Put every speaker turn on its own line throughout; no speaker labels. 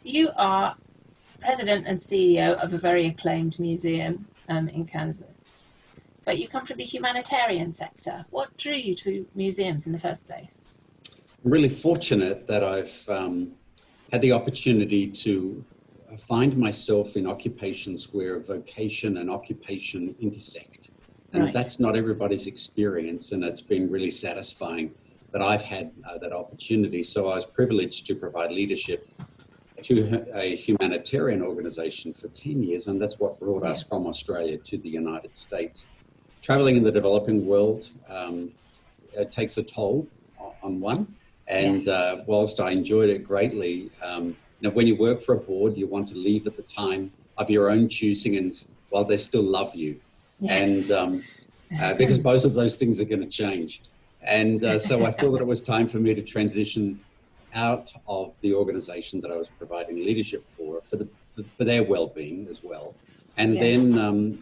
you are president and CEO of a very acclaimed museum in Kansas, but you come from the humanitarian sector. What drew you to museums in the first place?
I'm really fortunate that I've had the opportunity to find myself in occupations where vocation and occupation intersect. And that's not everybody's experience, and it's been really satisfying that I've had that opportunity. So I was privileged to provide leadership to a humanitarian organization for 10 years, and that's what brought us from Australia to the United States. Traveling in the developing world it takes a toll on one, and whilst I enjoyed it greatly, when you work for a board, you want to leave at the time of your own choosing, and while they still love you. Yes. And because both of those things are going to change. And so I feel that it was time for me to transition out of the organization that I was providing leadership for their well-being as well. And then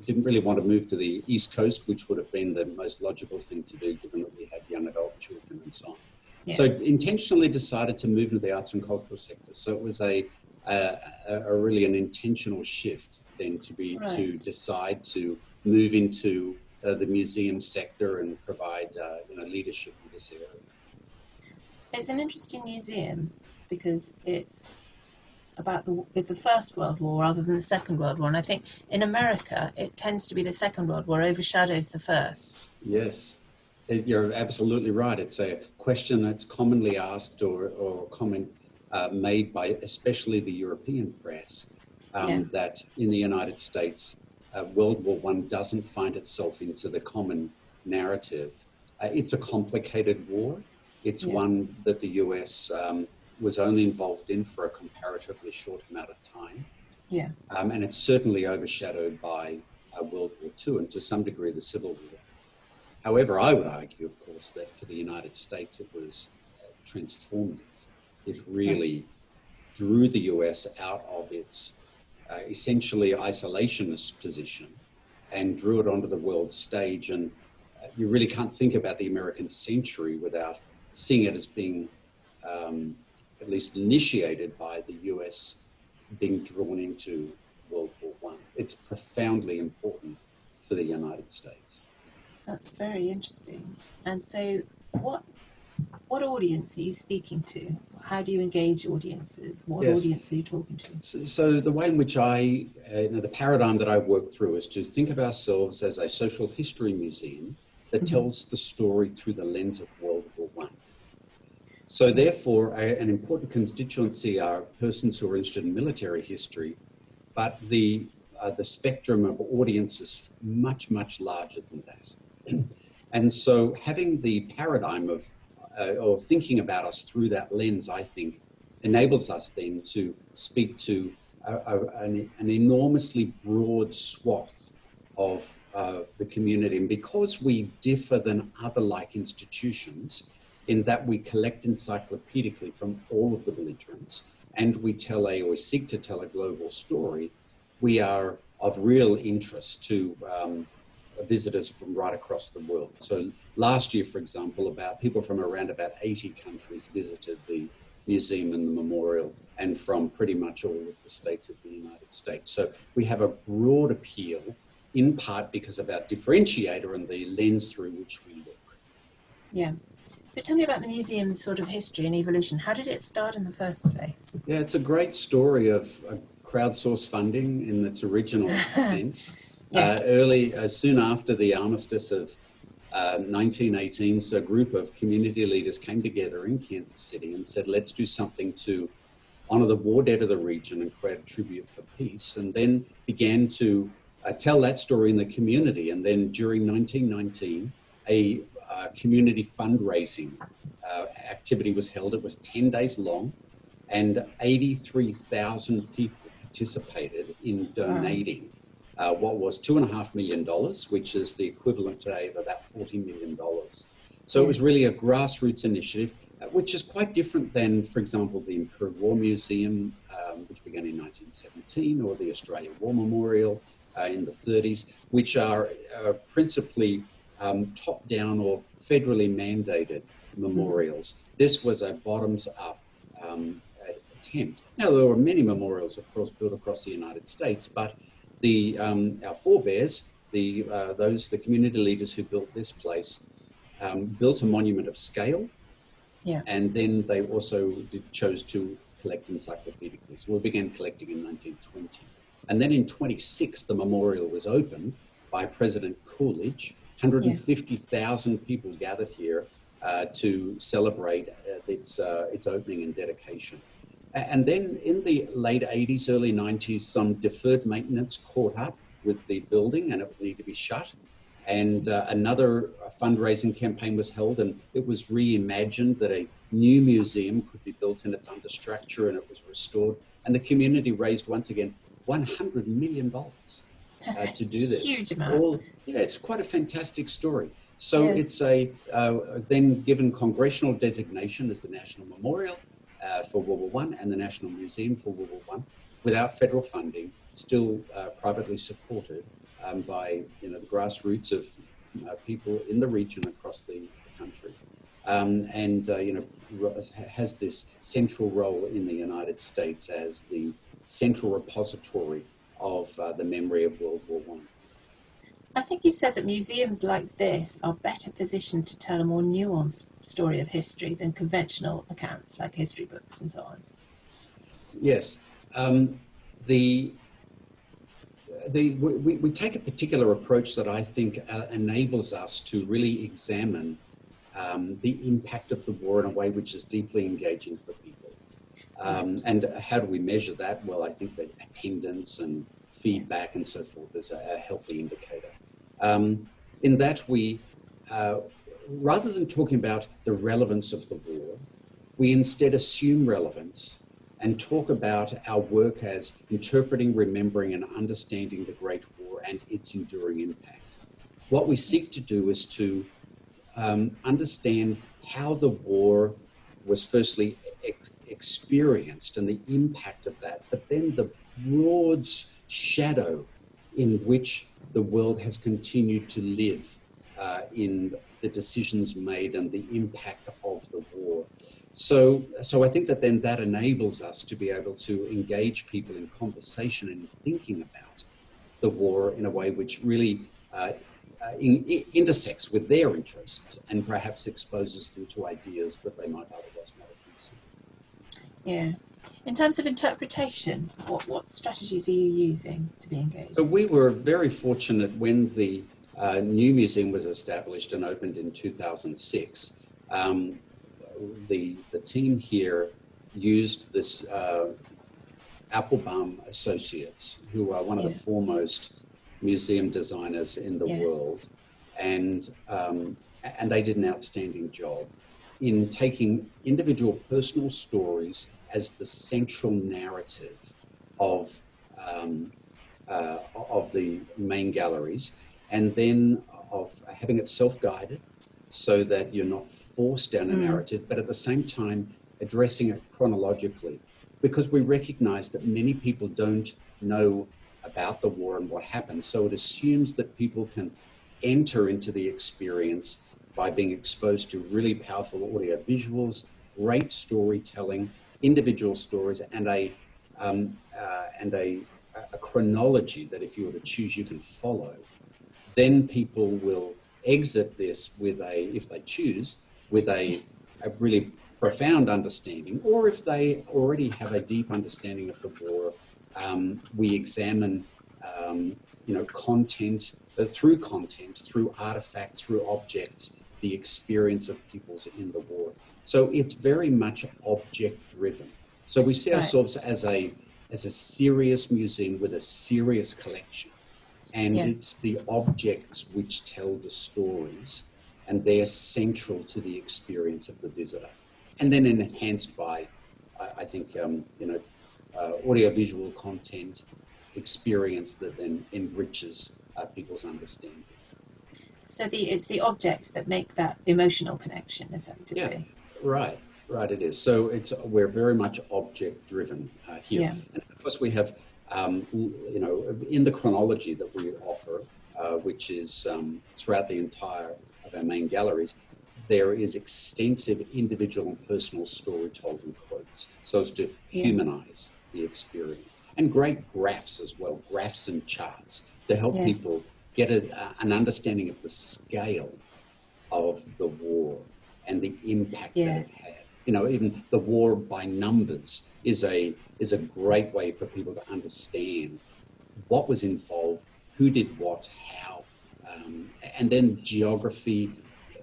didn't really want to move to the East Coast, which would have been the most logical thing to do, given that we had young adult children and so on. Yeah. So intentionally decided to move into the arts and cultural sector. So it was a really an intentional shift then to decide to move into the museum sector and provide leadership in this area.
It's an interesting museum because it's about the First World War rather than the Second World War. And I think in America, it tends to be the Second World War overshadows the First.
Yes, you're absolutely right. It's a question that's commonly asked or comment made by especially the European press, that in the United States, World War I doesn't find itself into the common narrative. It's a complicated war. It's one that the US was only involved in for a comparatively short amount of time. Yeah. And it's certainly overshadowed by World War II and to some degree the Civil War. However, I would argue, of course, that for the United States it was transformative. It really drew the US out of its essentially isolationist position and drew it onto the world stage. And you really can't think about the American century without seeing it as being at least initiated by the US being drawn into World War I. It's profoundly important for the United States.
That's very interesting. And so what audience are you speaking to? How do you engage audiences? What audience are you talking to?
So the way in which the paradigm that I work through is to think of ourselves as a social history museum that tells the story through the lens of World War I. So therefore, an important constituency are persons who are interested in military history, but the spectrum of audience is much, much larger than that. And so having the paradigm of, or thinking about us through that lens, I think, enables us then to speak to an enormously broad swath of the community. And because we differ than other like institutions, in that we collect encyclopedically from all of the belligerents, and we seek to tell a global story, we are of real interest to visitors from right across the world. So last year, for example, people from around about 80 countries visited the museum and the memorial, and from pretty much all of the states of the United States. So we have a broad appeal, in part because of our differentiator and the lens through which we look.
Yeah. So tell me about the museum's sort of history and evolution. How did it start in the first place?
Yeah, it's a great story of crowdsourced funding in its original sense. Soon after the armistice of 1918, so a group of community leaders came together in Kansas City and said, let's do something to honor the war dead of the region and create a tribute for peace, and then began to tell that story in the community. And then during 1919, a community fundraising activity was held. It was 10 days long, and 83,000 people participated in donating what was $2.5 million, which is the equivalent today of about $40 million. So it was really a grassroots initiative, which is quite different than, for example, the Imperial War Museum, which began in 1917, or the Australia War Memorial in the 30s, which are principally top-down or federally mandated memorials. This was a bottoms-up attempt. Now, there were many memorials, of course, built across the United States, but our forebears, the community leaders who built this place, built a monument of scale, and then they also chose to collect encyclopedically. So we began collecting in 1920. And then in 26, the memorial was opened by President Coolidge. 150,000 people gathered here to celebrate its opening and dedication. And then in the late 80s, early 90s, some deferred maintenance caught up with the building and it would need to be shut. And another fundraising campaign was held, and it was reimagined that a new museum could be built in its understructure, and it was restored. And the community raised, once again, $100 million to do this.
Huge amount.
It's quite a fantastic story. So it's then given congressional designation as the National Memorial for World War I and the National Museum for World War I, without federal funding, still privately supported by the grassroots of people in the region across the country, and has this central role in the United States as the central repository of the memory of World War I.
I think you said that museums like this are better positioned to tell a more nuanced story of history than conventional accounts like history books and so on.
Yes. We take a particular approach that I think enables us to really examine the impact of the war in a way which is deeply engaging for people. And how do we measure that? Well, I think that attendance and feedback and so forth is a healthy indicator. In that we, rather than talking about the relevance of the war, we instead assume relevance and talk about our work as interpreting, remembering, and understanding the Great War and its enduring impact. What we seek to do is to understand how the war was firstly experienced and the impact of that, but then the broad shadow in which the world has continued to live in the decisions made and the impact of the war. So I think that then that enables us to be able to engage people in conversation and thinking about the war in a way which really intersects with their interests and perhaps exposes them to ideas that they might otherwise not have considered.
Yeah. In terms of interpretation, what strategies are you using to be engaged?
So we were very fortunate when the new museum was established and opened in 2006. The team here used this Applebaum Associates, who are one of the foremost museum designers in the world, and they did an outstanding job in taking individual personal stories as the central narrative of the main galleries, and then of having it self-guided so that you're not forced down a narrative, but at the same time addressing it chronologically, because we recognize that many people don't know about the war and what happened. So it assumes that people can enter into the experience by being exposed to really powerful audio visuals, great storytelling, individual stories, and a chronology that if you were to choose, you can follow. Then people will exit this with if they choose, with a really profound understanding, or if they already have a deep understanding of the war, we examine, content, through artifacts, through objects, the experience of peoples in the war. So it's very much object-driven. So we see ourselves as a serious museum with a serious collection, and it's the objects which tell the stories, and they're central to the experience of the visitor. And then enhanced by, I think, audiovisual content, experience that then enriches people's understanding.
So it's the objects that make that emotional connection, effectively.
Yeah, right, it is. So we're very much object-driven here. Yeah. And of course we have, in the chronology that we offer, which is throughout the entire of our main galleries, there is extensive individual and personal story told in quotes, so as to humanize the experience. And great graphs as well, graphs and charts to help people get an understanding of the scale of the war and the impact that it had. You know, even the war by numbers is a great way for people to understand what was involved, who did what, how, and then geography.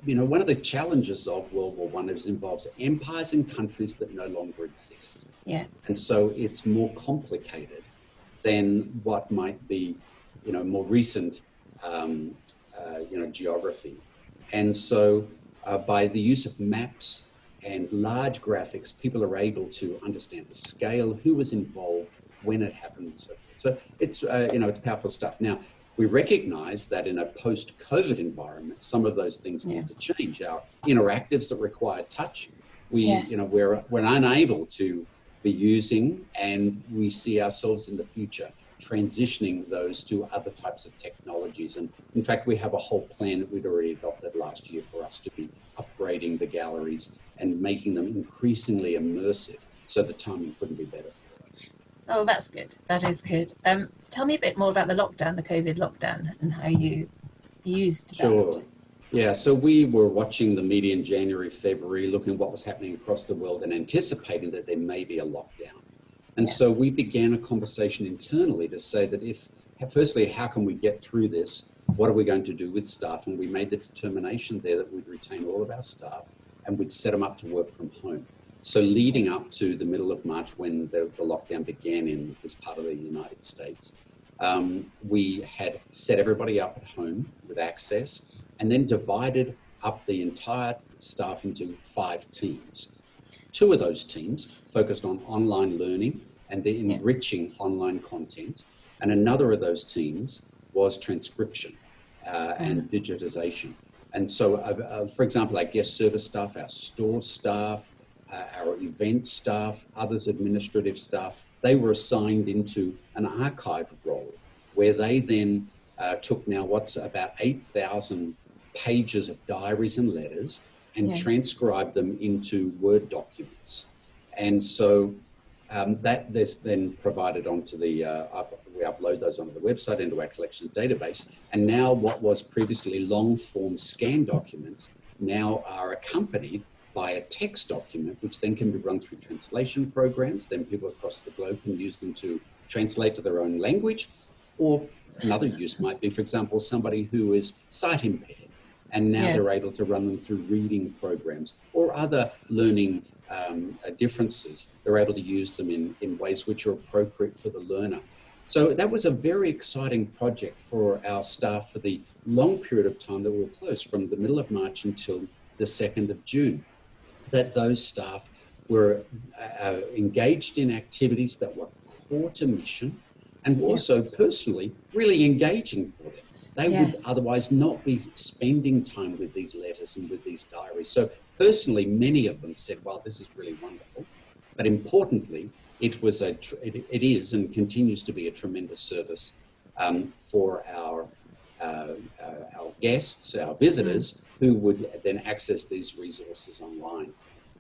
You know, one of the challenges of World War I involves empires and countries that no longer exist. Yeah. And so it's more complicated than what might be, you know, more recent, geography. And so by the use of maps and large graphics, people are able to understand the scale, who was involved, when it happened, and so forth. So it's, it's powerful stuff. Now, we recognize that in a post-COVID environment, some of those things need to change. Our interactives that require touch, we're unable to be using, and we see ourselves in the future transitioning those to other types of technologies. And in fact, we have a whole plan that we'd already adopted last year for us to be upgrading the galleries and making them increasingly immersive. So the timing couldn't be better for us.
Oh, that's good. That is good. Tell me a bit more about the lockdown, the COVID lockdown, and how you used that.
Sure. Yeah, so we were watching the media in January, February, looking at what was happening across the world and anticipating that there may be a lockdown. And so we began a conversation internally to say that firstly, how can we get through this? What are we going to do with staff? And we made the determination there that we'd retain all of our staff and we'd set them up to work from home. So leading up to the middle of March, when the lockdown began in this part of the United States, we had set everybody up at home with access and then divided up the entire staff into 5 teams. 2 of those teams focused on online learning and the enriching online content. And another of those teams was transcription and digitization. And so, for example, our guest service staff, our store staff, our event staff, others administrative staff, they were assigned into an archive role where they then took now what's about 8,000 pages of diaries and letters and transcribe them into Word documents. And so that is then provided onto we upload those onto the website, into our collections database. And now what was previously long form scan documents now are accompanied by a text document, which then can be run through translation programs. Then people across the globe can use them to translate to their own language. Or another use might be, for example, somebody who is sight impaired. And now they're able to run them through reading programs or other learning differences. They're able to use them in ways which are appropriate for the learner. So that was a very exciting project for our staff for the long period of time that we were closed, from the middle of March until the 2nd of June, that those staff were engaged in activities that were core to mission and also personally really engaging for them. They would otherwise not be spending time with these letters and with these diaries. So personally, many of them said, well, this is really wonderful. But importantly, it is and continues to be a tremendous service for our guests, our visitors, who would then access these resources online.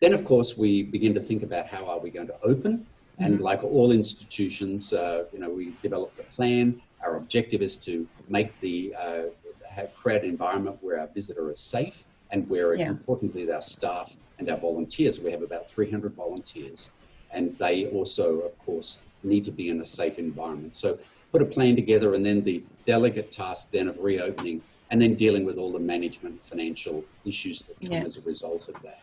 Then, of course, we begin to think about how are we going to open. And like all institutions, we developed a plan. Our objective is to make create an environment where our visitor is safe and where, importantly, our staff and our volunteers, we have about 300 volunteers, and they also, of course, need to be in a safe environment. So put a plan together, and then the delicate task then of reopening and then dealing with all the management financial issues that come as a result of that.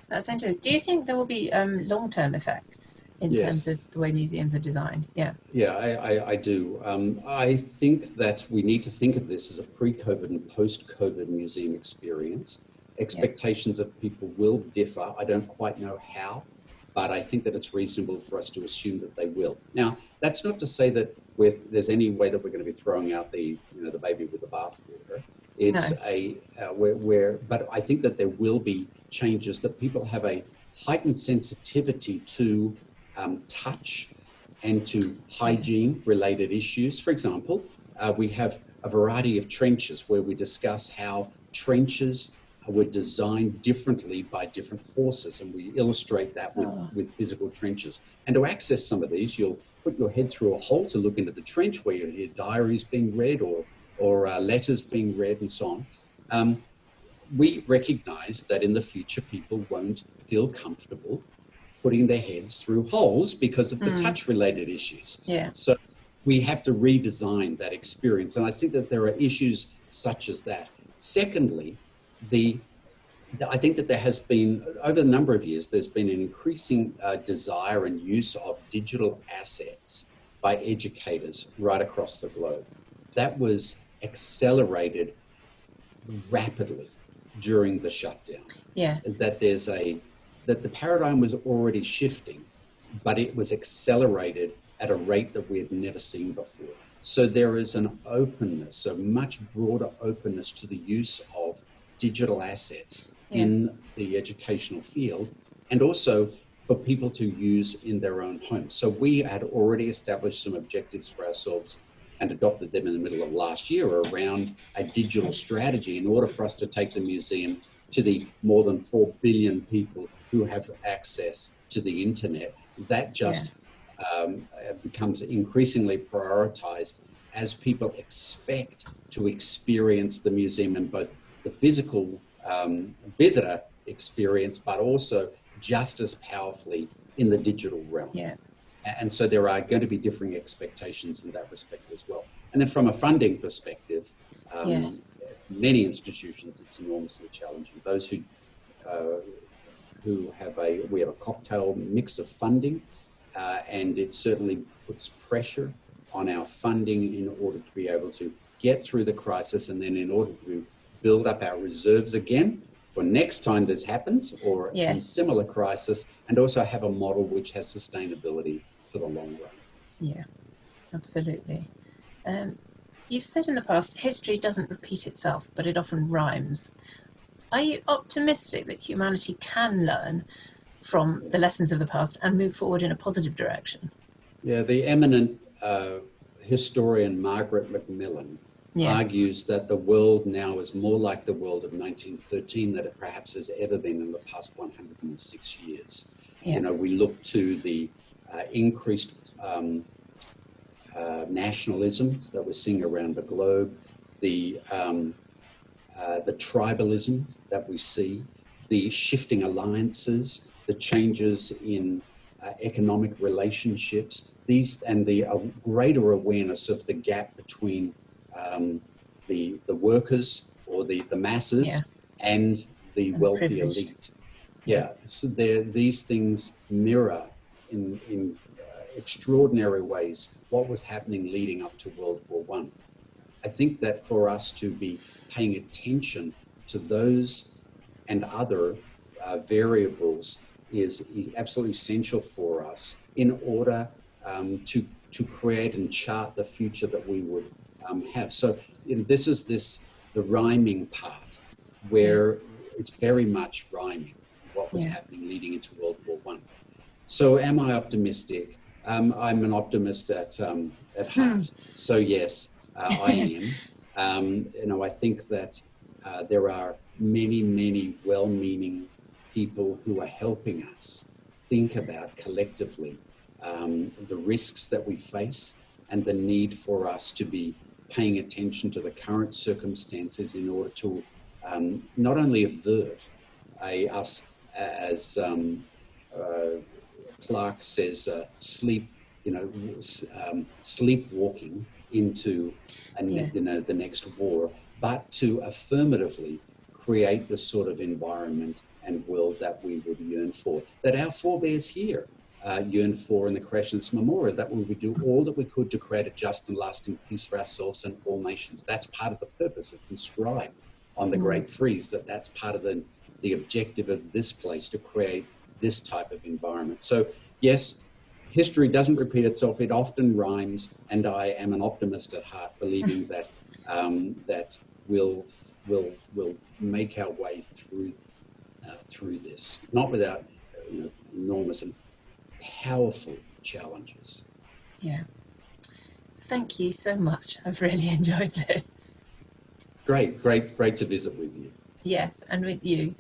That's interesting. Do you think there will be long-term effects in terms of the way museums are designed? Yeah,
I do. I think that we need to think of this as a pre-COVID and post-COVID museum experience. Expectations of people will differ. I don't quite know how, but I think that it's reasonable for us to assume that they will. Now, that's not to say that there's any way that we're going to be throwing out the baby with the bathwater. It's but I think that there will be changes, that people have a heightened sensitivity to touch and to hygiene related issues. For example, we have a variety of trenches where we discuss how trenches were designed differently by different forces, and we illustrate that with physical trenches. And to access some of these, you'll put your head through a hole to look into the trench where you hear diaries being read or letters being read and so on. We recognize that in the future people won't feel comfortable putting their heads through holes because of the touch-related issues.
Yeah.
So we have to redesign that experience, and I think that there are issues such as that. Secondly, I think that there has been, over a number of years, there's been an increasing desire and use of digital assets by educators right across the globe. That was accelerated rapidly during the shutdown.
Yes.
That the paradigm was already shifting, but it was accelerated at a rate that we had never seen before. So there is an openness, a much broader openness to the use of digital assets in the educational field, and also for people to use in their own homes. So we had already established some objectives for ourselves and adopted them in the middle of last year around a digital strategy in order for us to take the museum to the more than 4 billion people who have access to the internet. That just becomes increasingly prioritized as people expect to experience the museum in both the physical visitor experience, but also just as powerfully in the digital realm.
Yeah.
And so there are going to be differing expectations in that respect as well. And then from a funding perspective, many institutions, it's enormously challenging. Those who we have a cocktail mix of funding, and it certainly puts pressure on our funding in order to be able to get through the crisis, and then in order to build up our reserves again for next time this happens or some similar crisis, and also have a model which has sustainability for the long run.
Yeah, absolutely. You've said in the past, history doesn't repeat itself, but it often rhymes. Are you optimistic that humanity can learn from the lessons of the past and move forward in a positive direction?
Yeah, the eminent historian Margaret Macmillan argues that the world now is more like the world of 1913 than it perhaps has ever been in the past 106 years. Yeah. You know, we look to the increased nationalism that we're seeing around the globe, the tribalism that we see, the shifting alliances, the changes in economic relationships, and the greater awareness of the gap between the workers or the masses and the wealthy elite. Yeah, so these things mirror in extraordinary ways what was happening leading up to World War I. I think that for us to be paying attention to those and other variables is absolutely essential for us in order to create and chart the future that we would have. So this is the rhyming part where it's very much rhyming what was happening leading into World War I. So am I optimistic? I'm an optimist at heart. So yes, I am. I think that there are many well-meaning people who are helping us think about collectively the risks that we face and the need for us to be paying attention to the current circumstances in order to not only avert us, as Clark says, sleepwalking into the next war, but to affirmatively create the sort of environment and world that we would yearn for, that our forebears here yearned for in the Creationist Memorial, that we would do all that we could to create a just and lasting peace for ourselves and all nations. That's part of the purpose. It's inscribed on the Great Frieze that's part of the objective of this place, to create this type of environment. So yes, history doesn't repeat itself. It often rhymes, and I am an optimist at heart, believing that that we'll make our way through this, not without enormous and powerful challenges.
Yeah. Thank you so much. I've really enjoyed this.
Great to visit with you.
Yes, and with you.